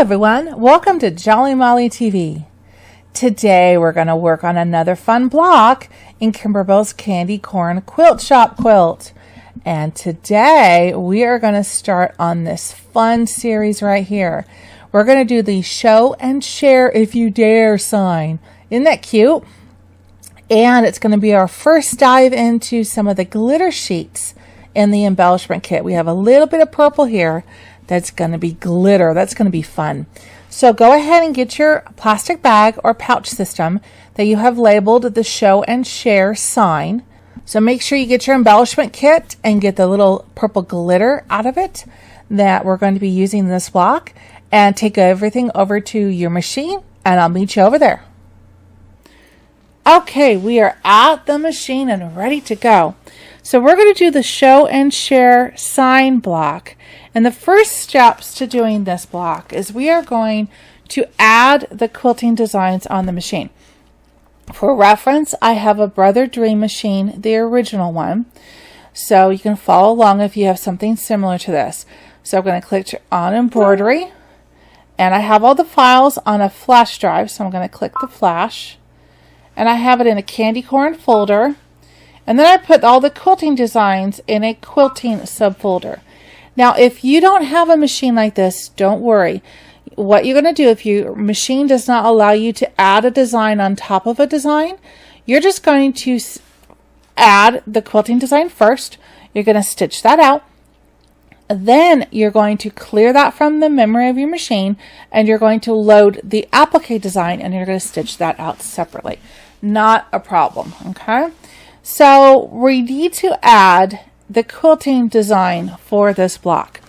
everyone, welcome to Jolly Molly TV. Today we're going to work on another fun block in Kimberbell's Candy Corn Quilt Shop quilt. And today we are going to start on this fun series right here. We're going to do the show and share if you dare sign. Isn't that cute? And it's going to be our first dive into some of the glitter sheets in the embellishment kit. We have a little bit of purple here. That's going to be glitter. That's going to be fun. So go ahead and get your plastic bag or pouch system that you have labeled the show and share sign. So make sure you get your embellishment kit and get the little purple glitter out of it that we're going to be using in this block, and take everything over to your machine and I'll meet you over there. Okay, we are at the machine and ready to go. So we're going to do the show and share sign block. And the first steps to doing this block is we are going to add the quilting designs on the machine. For reference, I have a Brother Dream machine, the original one. So you can follow along if you have something similar to this. So I'm going to click on Embroidery. And I have all the files on a flash drive. So I'm going to click the flash. And I have it in a candy corn folder. And then I put all the quilting designs in a quilting subfolder. Now, if you don't have a machine like this, don't worry. What you're going to do, if your machine does not allow you to add a design on top of a design, you're just going to add the quilting design first. You're going to stitch that out. Then you're going to clear that from the memory of your machine, and you're going to load the applique design, and you're going to stitch that out separately. Not a problem, okay? So we need to add the quilting design for this block.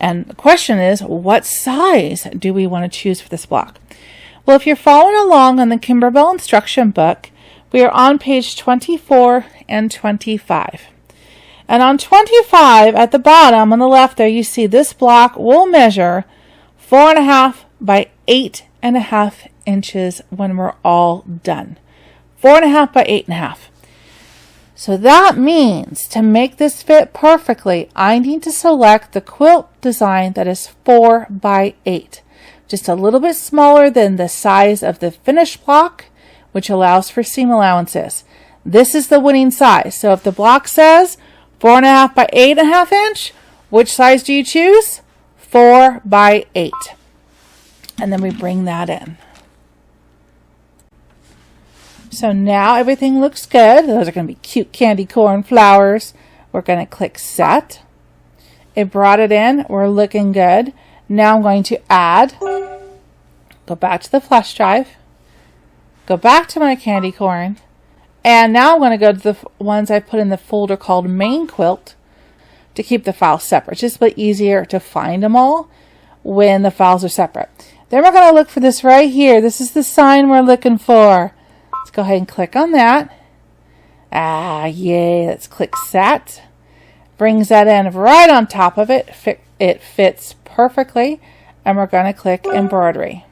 And the question is, what size do we want to choose for this block? Well, if you're following along on the Kimberbell instruction book, we are on page 24 and 25. And on 25, at the bottom on the left there, you see this block will measure 4.5 by 8.5 inches when we're all done. 4.5 by 8.5. So that means to make this fit perfectly, I need to select the quilt design that is 4 by 8. Just a little bit smaller than the size of the finished block, which allows for seam allowances. This is the winning size. So if the block says 4.5 by 8.5 inch, which size do you choose? 4 by 8. And then we bring that in. So now everything looks good. Those are going to be cute candy corn flowers. We're going to click set. It brought it in. We're looking good. Now I'm going to add. Go back to the flash drive. Go back to my candy corn. And now I'm going to go to the ones I put in the folder called main quilt to keep the files separate. It's just a bit easier to find them all when the files are separate. Then we're going to look for this right here. This is the sign we're looking for. Let's go ahead and click on that. Yay. Let's click set. Brings that in right on top of it. It fits perfectly. And we're going to click embroidery.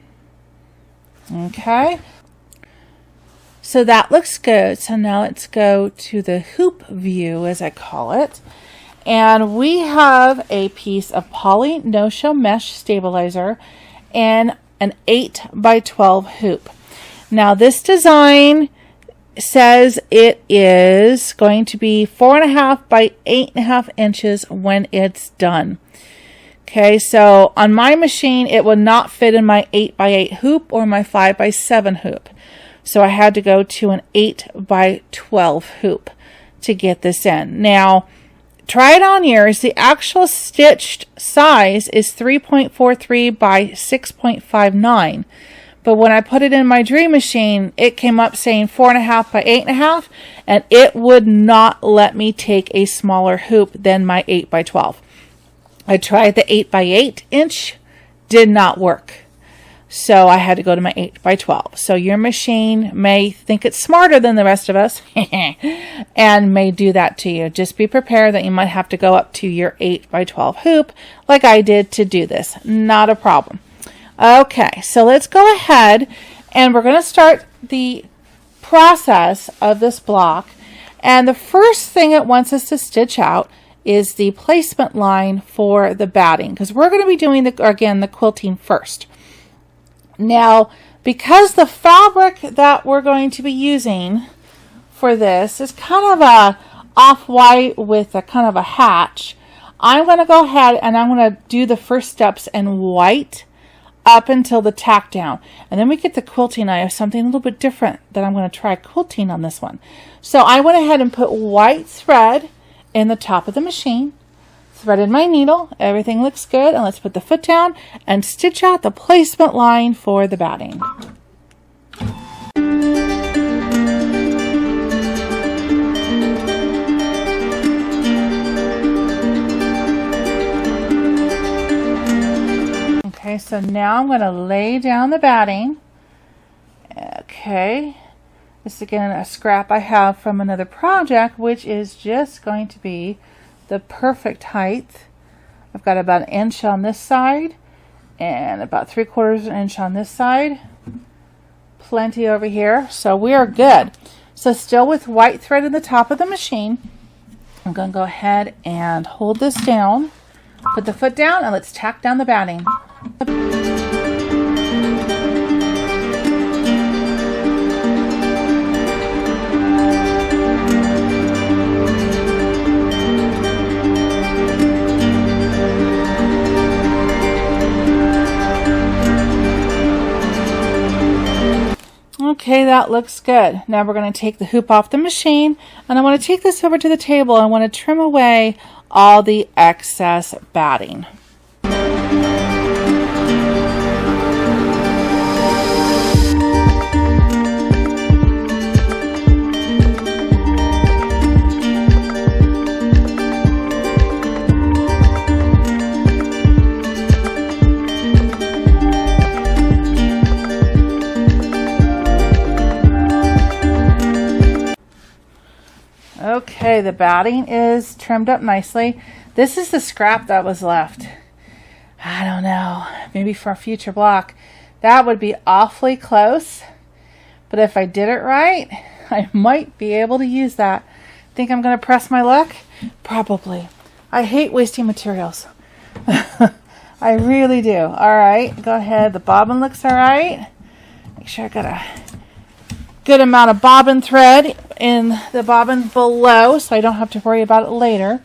Okay. So that looks good. So now let's go to the hoop view, as I call it. And we have a piece of poly no-show mesh stabilizer and an 8 by 12 hoop. Now this design says it is going to be 4.5 by 8.5 inches when it's done. Okay, so on my machine it would not fit in my 8 by 8 hoop or my 5 by 7 hoop. So I had to go to an 8 by 12 hoop to get this in. Now, try it on yours. The actual stitched size is 3.43 by 6.59. But when I put it in my Dream machine, it came up saying 4.5 by 8.5, and it would not let me take a smaller hoop than my 8 by 12. I tried the 8 by 8 inch, did not work. So I had to go to my 8 by 12. So your machine may think it's smarter than the rest of us and may do that to you. Just be prepared that you might have to go up to your 8 by 12 hoop like I did to do this. Not a problem. Okay, so let's go ahead and we're going to start the process of this block. And the first thing it wants us to stitch out is the placement line for the batting, because we're going to be doing the quilting first. Now, because the fabric that we're going to be using for this is kind of a off-white with a kind of a hatch, I'm going to go ahead and I'm going to do the first steps in white up until the tack down. And then we get the quilting. I have something a little bit different that I'm going to try quilting on this one. So I went ahead and put white thread in the top of the machine, threaded my needle, everything looks good, and let's put the foot down and stitch out the placement line for the batting. Okay, so now I'm going to lay down the batting. Okay, this is again a scrap I have from another project, which is just going to be the perfect height. I've got about 1 inch on this side and about 3/4 inch on this side. Plenty over here, so we are good. So still with white thread in the top of the machine, I'm going to go ahead and hold this down, put the foot down, and let's tack down the batting. Okay, that looks good. Now we're going to take the hoop off the machine, and I want to take this over to the table. I want to trim away all the excess batting. Okay, the batting is trimmed up nicely. This is the scrap that was left. I don't know, maybe for a future block. That would be awfully close, but if I did it right, I might be able to use that. Think I'm going to press my luck? Probably. I hate wasting materials. I really do. All right, go ahead. The bobbin looks all right. Make sure I got a good amount of bobbin thread in the bobbin below so I don't have to worry about it later.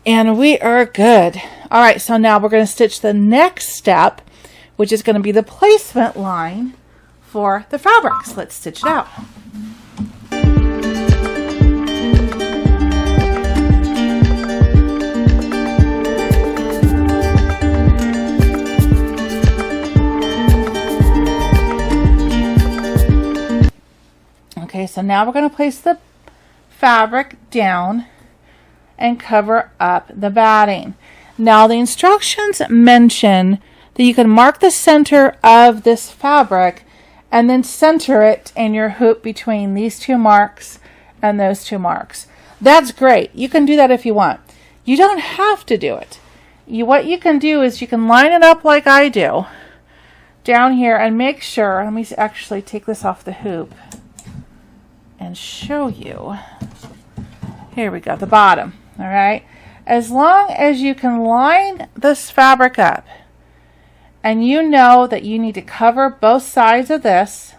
And we are good. All right, so now we're going to stitch the next step, which is going to be the placement line for the fabric. So let's stitch it out. Okay, so now we're going to place the fabric down and cover up the batting. Now the instructions mention that you can mark the center of this fabric and then center it in your hoop between these two marks and those two marks. That's great. You can do that if you want. You don't have to do it. What you can do is you can line it up like I do down here and make sure, let me actually take this off the hoop and show you. Here we go, the bottom. All right, as long as you can line this fabric up and you know that you need to cover both sides of this,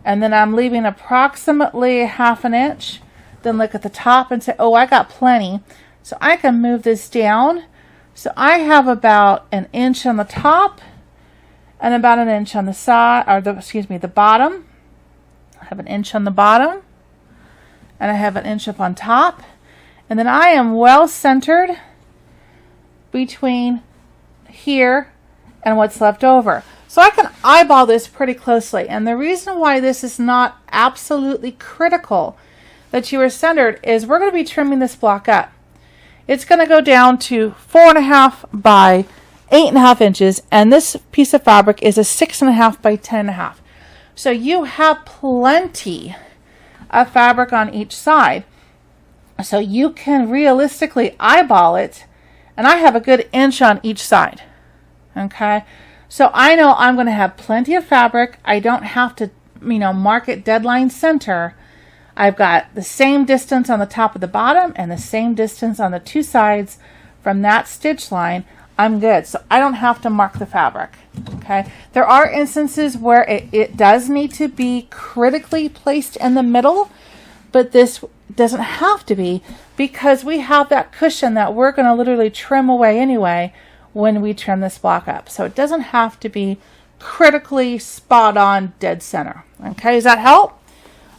and then I'm leaving approximately 1/2 inch, then look at the top and say, oh, I got plenty, so I can move this down. So I have about 1 inch on the top and about 1 inch on the side, or the bottom. I have 1 inch on the bottom and I have 1 inch up on top. And then I am well centered between here and what's left over. So I can eyeball this pretty closely. And the reason why this is not absolutely critical that you are centered is we're going to be trimming this block up. It's going to go down to 4.5 by 8.5 inches. And this piece of fabric is a 6.5 by 10.5. So you have plenty of fabric on each side. So you can realistically eyeball it, and I have a good inch on each side. Okay, so I know I'm going to have plenty of fabric. I don't have to, mark it deadline center. I've got the same distance on the top of the bottom and the same distance on the two sides from that stitch line. I'm good. So I don't have to mark the fabric. Okay. There are instances where it does need to be critically placed in the middle, but this doesn't have to be, because we have that cushion that we're going to literally trim away anyway when we trim this block up. So it doesn't have to be critically spot on dead center. Okay, does that help?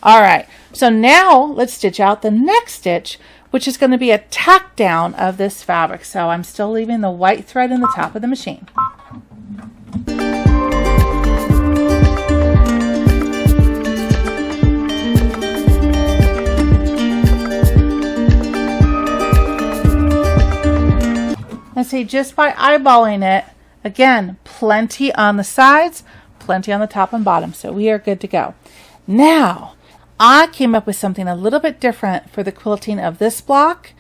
All right, so now let's stitch out the next stitch, which is going to be a tack down of this fabric. So I'm still leaving the white thread in the top of the machine. And see, just by eyeballing it, again, plenty on the sides, plenty on the top and bottom. So we are good to go. Now, I came up with something a little bit different for the quilting of this block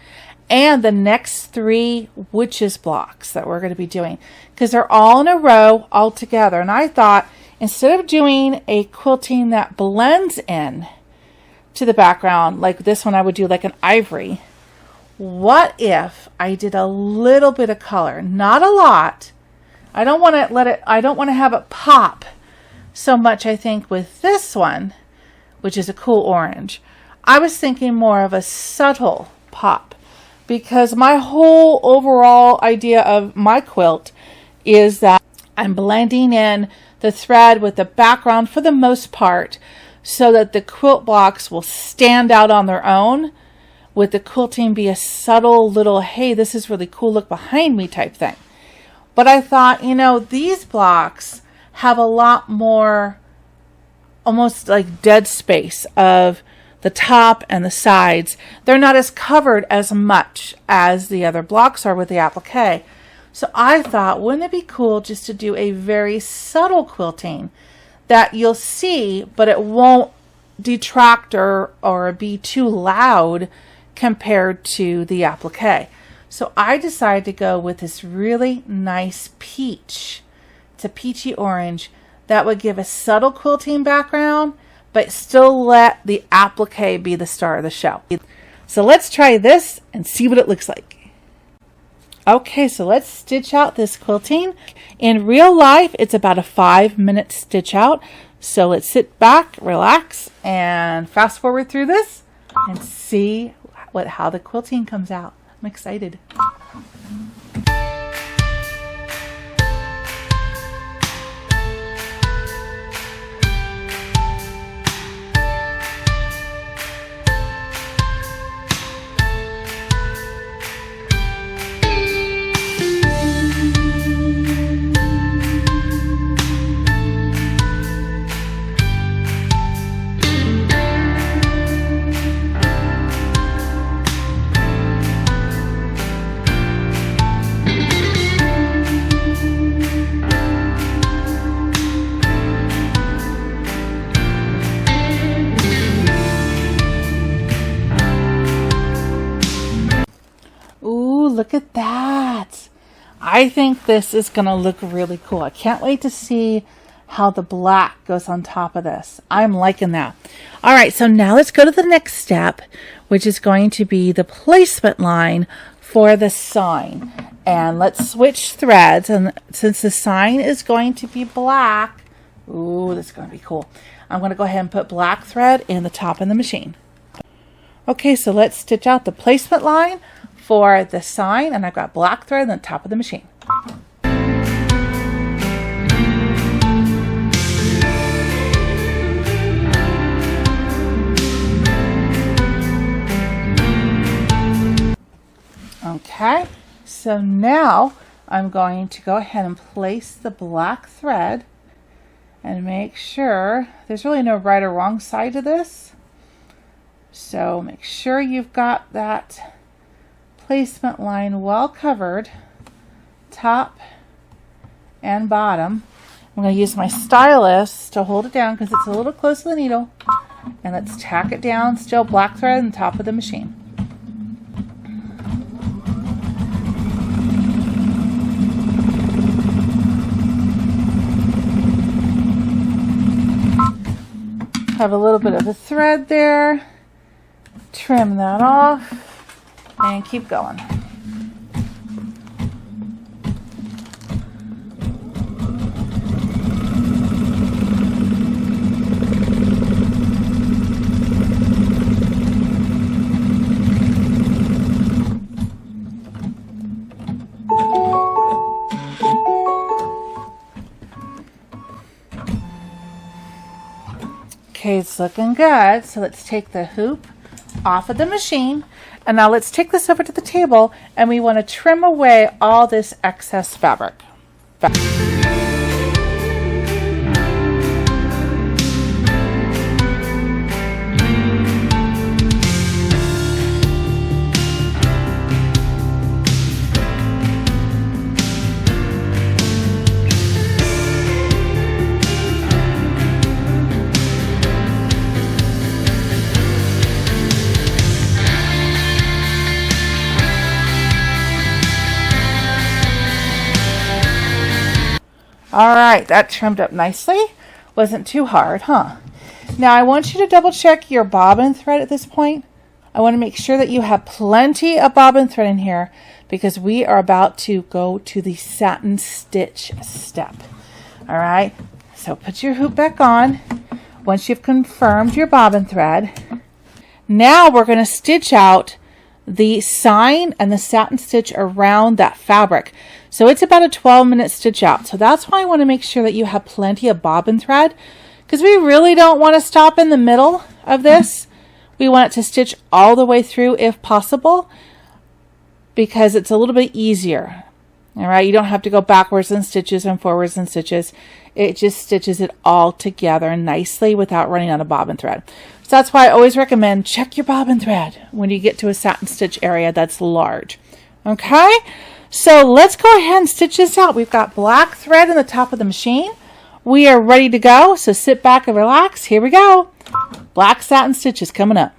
and the next 3 witches blocks that we're going to be doing, because they're all in a row all together. And I thought, instead of doing a quilting that blends in to the background, like this one I would do like an ivory, what if I did a little bit of color? Not a lot. I don't want to have it pop so much, I think, with this one, which is a cool orange. I was thinking more of a subtle pop, because my whole overall idea of my quilt is that I'm blending in the thread with the background for the most part, so that the quilt blocks will stand out on their own, with the quilting be a subtle little, hey, this is really cool, look behind me type thing. But I thought, you know, these blocks have a lot more almost like dead space of the top and the sides. They're not as covered as much as the other blocks are with the applique. So I thought, wouldn't it be cool just to do a very subtle quilting that you'll see, but it won't detract or be too loud compared to the applique. So I decided to go with this really nice peach. It's a peachy orange that would give a subtle quilting background, but still let the applique be the star of the show. So let's try this and see what it looks like. Okay, so let's stitch out this quilting. In real life, it's about a 5-minute stitch out. So let's sit back, relax, and fast forward through this and see how the quilting comes out. I'm excited. Look at that. I think this is going to look really cool. I can't wait to see how the black goes on top of this. I'm liking that. All right, so now let's go to the next step, which is going to be the placement line for the sign. And let's switch threads. And since the sign is going to be black, ooh, this is going to be cool. I'm going to go ahead and put black thread in the top of the machine. Okay, so let's stitch out the placement line for the sign, and I've got black thread on the top of the machine. Okay, so now I'm going to go ahead and place the black thread and make sure there's really no right or wrong side to this. So make sure you've got that placement line well covered, top and bottom. I'm going to use my stylus to hold it down because it's a little close to the needle. And let's tack it down, still black thread on the top of the machine. Have a little bit of a thread there. Trim that off and keep going. Okay, it's looking good. So let's take the hoop off of the machine. And now let's take this over to the table, and we want to trim away all this excess fabric. All right, that trimmed up nicely. Wasn't too hard, huh? Now I want you to double check your bobbin thread at this point. I want to make sure that you have plenty of bobbin thread in here because we are about to go to the satin stitch step. All right, so put your hoop back on once you've confirmed your bobbin thread. Now we're going to stitch out the sign and the satin stitch around that fabric. So it's about a 12-minute stitch out. So that's why I want to make sure that you have plenty of bobbin thread, because we really don't want to stop in the middle of this. We want it to stitch all the way through if possible, because it's a little bit easier. All right, you don't have to go backwards in stitches and forwards in stitches. It just stitches it all together nicely without running out of bobbin thread. So that's why I always recommend check your bobbin thread when you get to a satin stitch area that's large. Okay, so let's go ahead and stitch this out. We've got black thread in the top of the machine. We are ready to go, so sit back and relax. Here we go. Black satin stitches coming up.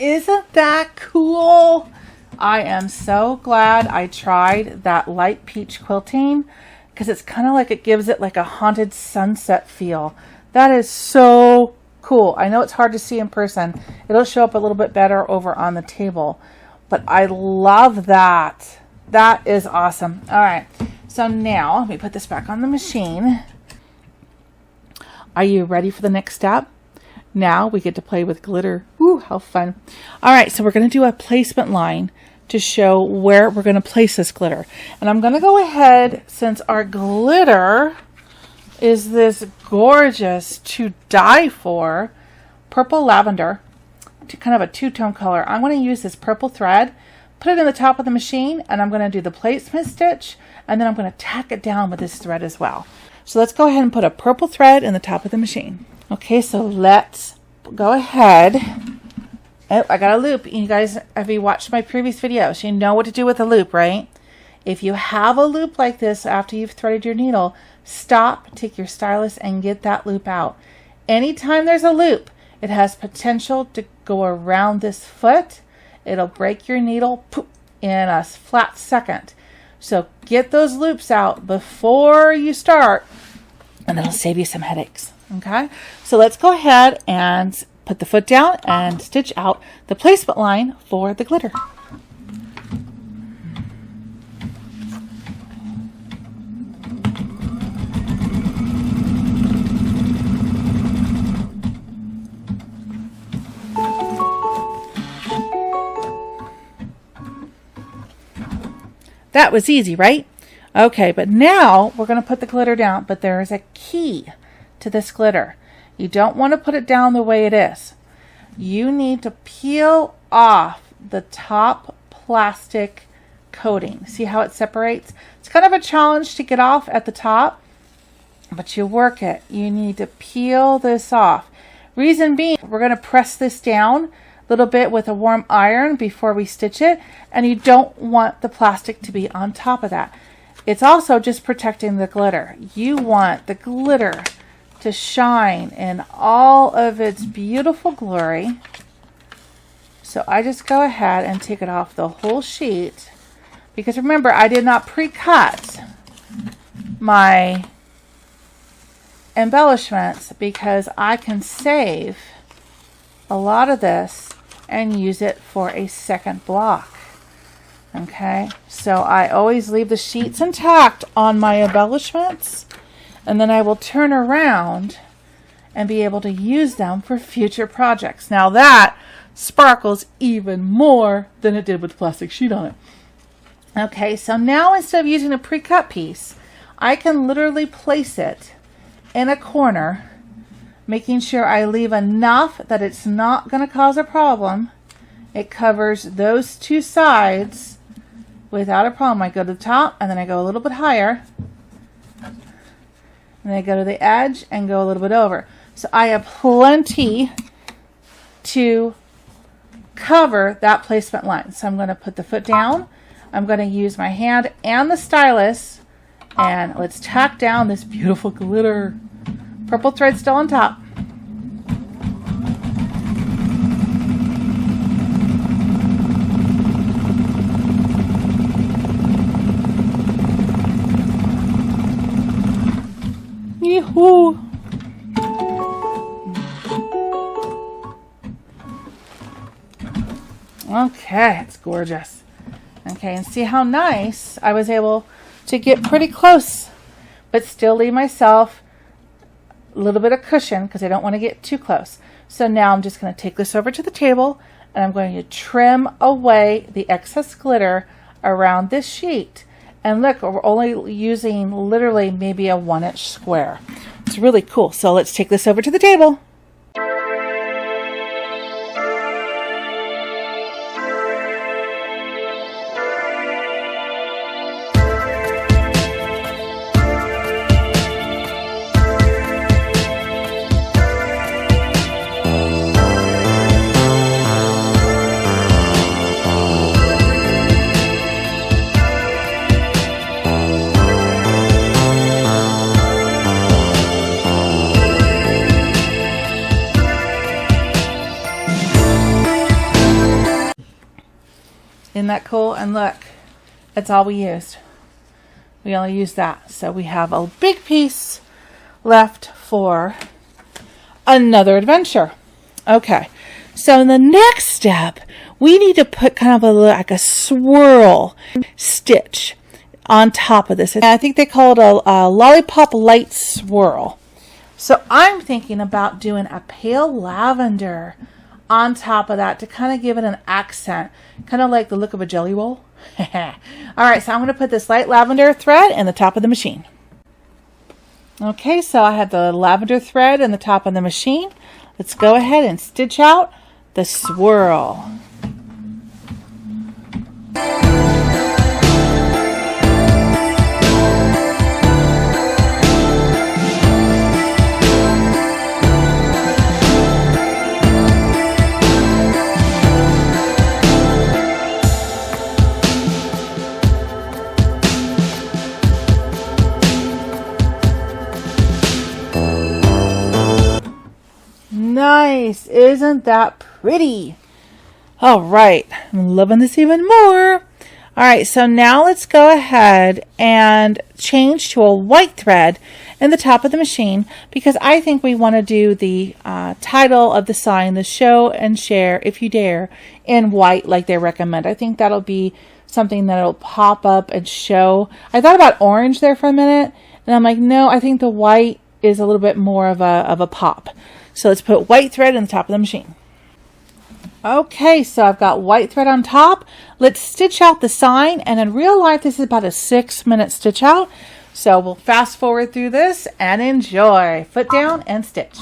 Isn't that cool? I am so glad I tried that light peach quilting because it's kind of like it gives it like a haunted sunset feel. That is so cool. I know it's hard to see in person. It'll show up a little bit better over on the table, but I love that. That is awesome. All right, so now let me put this back on the machine. Are you ready for the next step? Now we get to play with glitter. Ooh, how fun. All right, so we're going to do a placement line to show where we're going to place this glitter. And I'm going to go ahead, since our glitter is this gorgeous to die for purple lavender, kind of a two-tone color. I'm going to use this purple thread, put it in the top of the machine, and I'm going to do the placement stitch, and then I'm going to tack it down with this thread as well. So let's go ahead and put a purple thread in the top of the machine. Okay, so let's go ahead. Oh, I got a loop. You guys, if you watched my previous videos, you know what to do with a loop, right? If you have a loop like this after you've threaded your needle, stop, take your stylus, and get that loop out. Anytime there's a loop, it has potential to go around this foot. It'll break your needle poof, in a flat second. So get those loops out before you start, and it'll save you some headaches. Okay, so let's go ahead and put the foot down and stitch out the placement line for the glitter. That was easy, right? Okay, but now we're going to put the glitter down, but there is a key to this glitter. You don't want to put it down the way it is. You need to peel off the top plastic coating. See how it separates? It's kind of a challenge to get off at the top, but you work it. You need to peel this off. Reason being, we're going to press this down a little bit with a warm iron before we stitch it, and you don't want the plastic to be on top of that. It's also just protecting the glitter. You want the glitter to shine in all of its beautiful glory. So I just go ahead and take it off the whole sheet, because remember, I did not pre-cut my embellishments because I can save a lot of this and use it for a second block. Okay, so I always leave the sheets intact on my embellishments, and then I will turn around and be able to use them for future projects. Now that sparkles even more than it did with the plastic sheet on it. Okay, so now instead of using a pre-cut piece, I can literally place it in a corner, making sure I leave enough that it's not going to cause a problem. It covers those two sides without a problem. I go to the top, and then I go a little bit higher, and I go to the edge and go a little bit over. So I have plenty to cover that placement line. So I'm going to put the foot down. I'm going to use my hand and the stylus, and let's tack down this beautiful glitter. Purple thread still on top. Yoo-hoo! Okay, it's gorgeous. Okay, and see how nice I was able to get pretty close, but still leave myself a little bit of cushion because I don't want to get too close. So now I'm just going to take this over to the table, and I'm going to trim away the excess glitter around this sheet. And look, we're only using literally maybe a 1-inch square. It's really cool. So let's take this over to the table. Isn't that cool? And look, that's all we used. We only used that. So we have a big piece left for another adventure. Okay, so in the next step, we need to put kind of like a swirl stitch on top of this. And I think they call it a lollipop light swirl. So I'm thinking about doing a pale lavender on top of that to kind of give it an accent, kind of like the look of a jelly roll. All right, so I'm going to put this light lavender thread in the top of the machine. Okay, so I have the lavender thread in the top of the machine. Let's go ahead and stitch out the swirl. Nice, isn't that pretty? All right, I'm loving this even more. All right, so now let's go ahead and change to a white thread in the top of the machine, because I think we want to do the title of the sign, the show and share if you dare, in white like they recommend. I think that'll be something that'll pop up and show. I thought about orange there for a minute, and I'm like, no, I think the white is a little bit more of a pop. So let's put white thread in the top of the machine. Okay, so I've got white thread on top. Let's stitch out the sign, and in real life this is about a 6-minute stitch out. So we'll fast forward through this and enjoy. Foot down and stitch.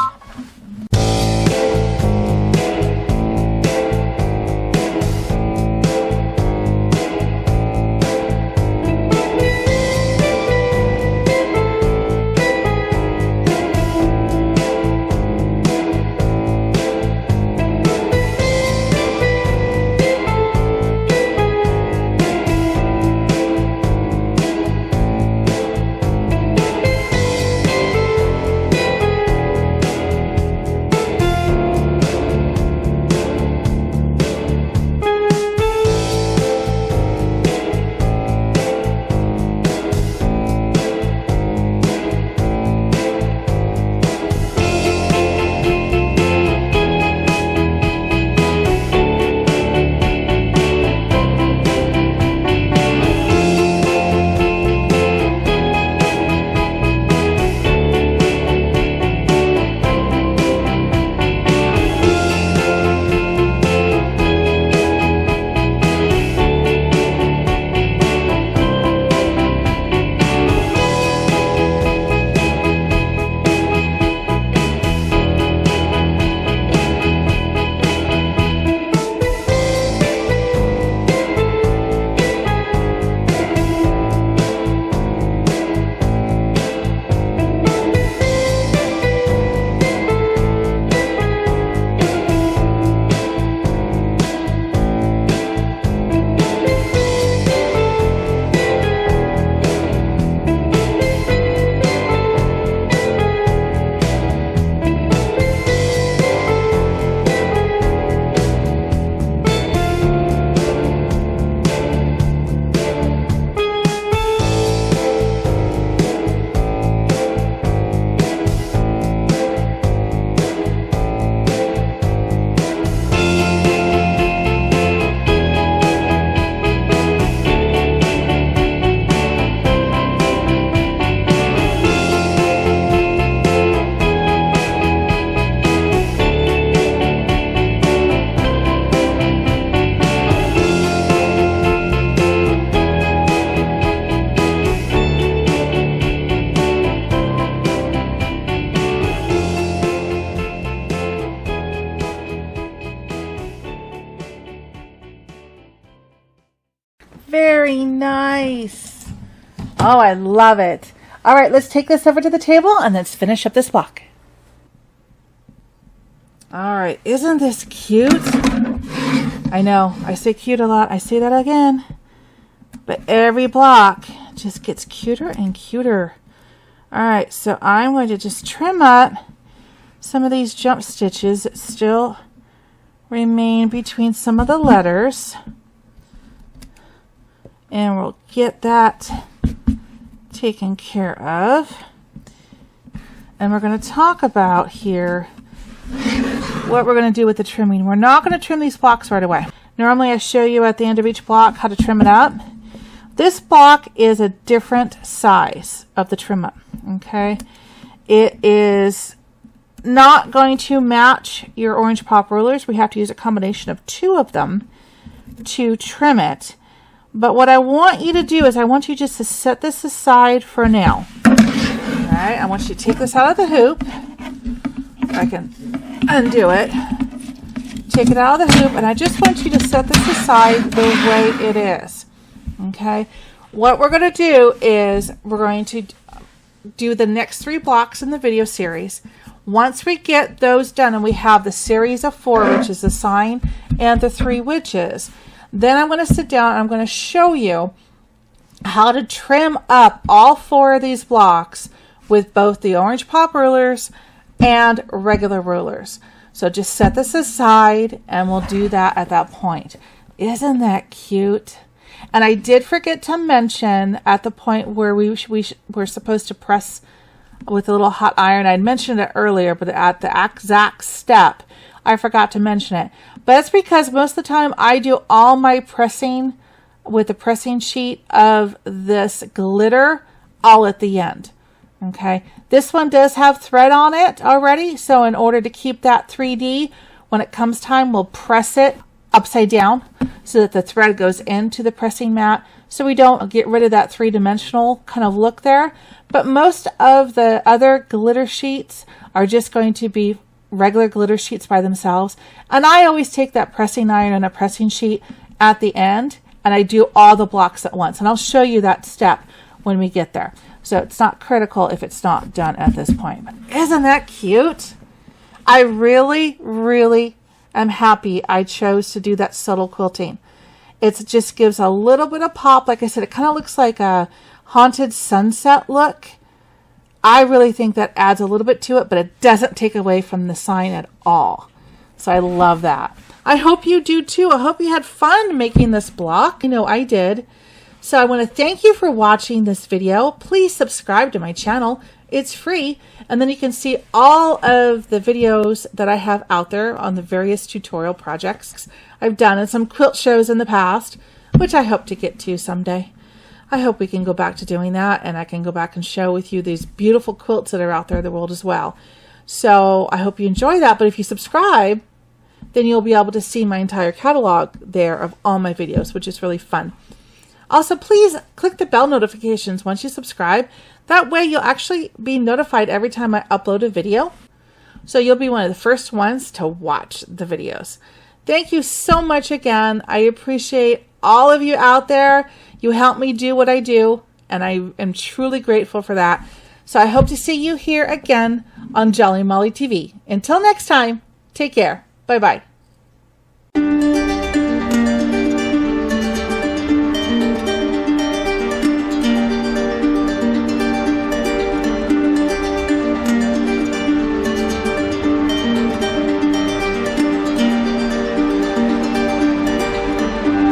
Very nice. Oh, I love it. All right, let's take this over to the table and let's finish up this block. All right, isn't this cute? I know, I say cute a lot. I say that again. But every block just gets cuter and cuter. All right, so I'm going to just trim up some of these jump stitches that still remain between some of the letters. And we'll get that taken care of. And we're going to talk about here what we're going to do with the trimming. We're not going to trim these blocks right away. Normally I show you at the end of each block how to trim it up. This block is a different size of the trim up. Okay, it is not going to match your orange pop rulers. We have to use a combination of 2 of them to trim it. But what I want you to do is I want you just to set this aside for now. right, I want you to take this out of the hoop. I can undo it. Take it out of the hoop, and I just want you to set this aside the way it is. Okay, what we're going to do is we're going to do the next 3 blocks in the video series. Once we get those done and we have the series of 4, which is the sign and the 3 witches, then I'm going to sit down and I'm going to show you how to trim up all 4 of these blocks with both the orange pop rulers and regular rulers. So just set this aside and we'll do that at that point. Isn't that cute? And I did forget to mention at the point where we're supposed to press with a little hot iron. I mentioned it earlier, but at the exact step, I forgot to mention it. But that's because most of the time I do all my pressing with the pressing sheet of this glitter all at the end. Okay, this one does have thread on it already, so in order to keep that 3D, when it comes time, we'll press it upside down so that the thread goes into the pressing mat, so we don't get rid of that 3-dimensional kind of look there. But most of the other glitter sheets are just going to be regular glitter sheets by themselves, and I always take that pressing iron and a pressing sheet at the end, and I do all the blocks at once, and I'll show you that step when we get there. So it's not critical if it's not done at this point. But isn't that cute? I really, really am happy I chose to do that subtle quilting. It just gives a little bit of pop. Like I said, it kind of looks like a haunted sunset look. I really think that adds a little bit to it, but it doesn't take away from the sign at all. So I love that. I hope you do too. I hope you had fun making this block. I know I did. So I want to thank you for watching this video. Please subscribe to my channel. It's free. And then you can see all of the videos that I have out there on the various tutorial projects I've done and some quilt shows in the past, which I hope to get to someday. I hope we can go back to doing that, and I can go back and show with you these beautiful quilts that are out there in the world as well. So I hope you enjoy that. But if you subscribe, then you'll be able to see my entire catalog there of all my videos, which is really fun. Also, please click the bell notifications once you subscribe. That way you'll actually be notified every time I upload a video. So you'll be one of the first ones to watch the videos. Thank you so much again. I appreciate all of you out there. You help me do what I do, and I am truly grateful for that. So I hope to see you here again on Jolly Molly TV. Until next time, take care. Bye-bye.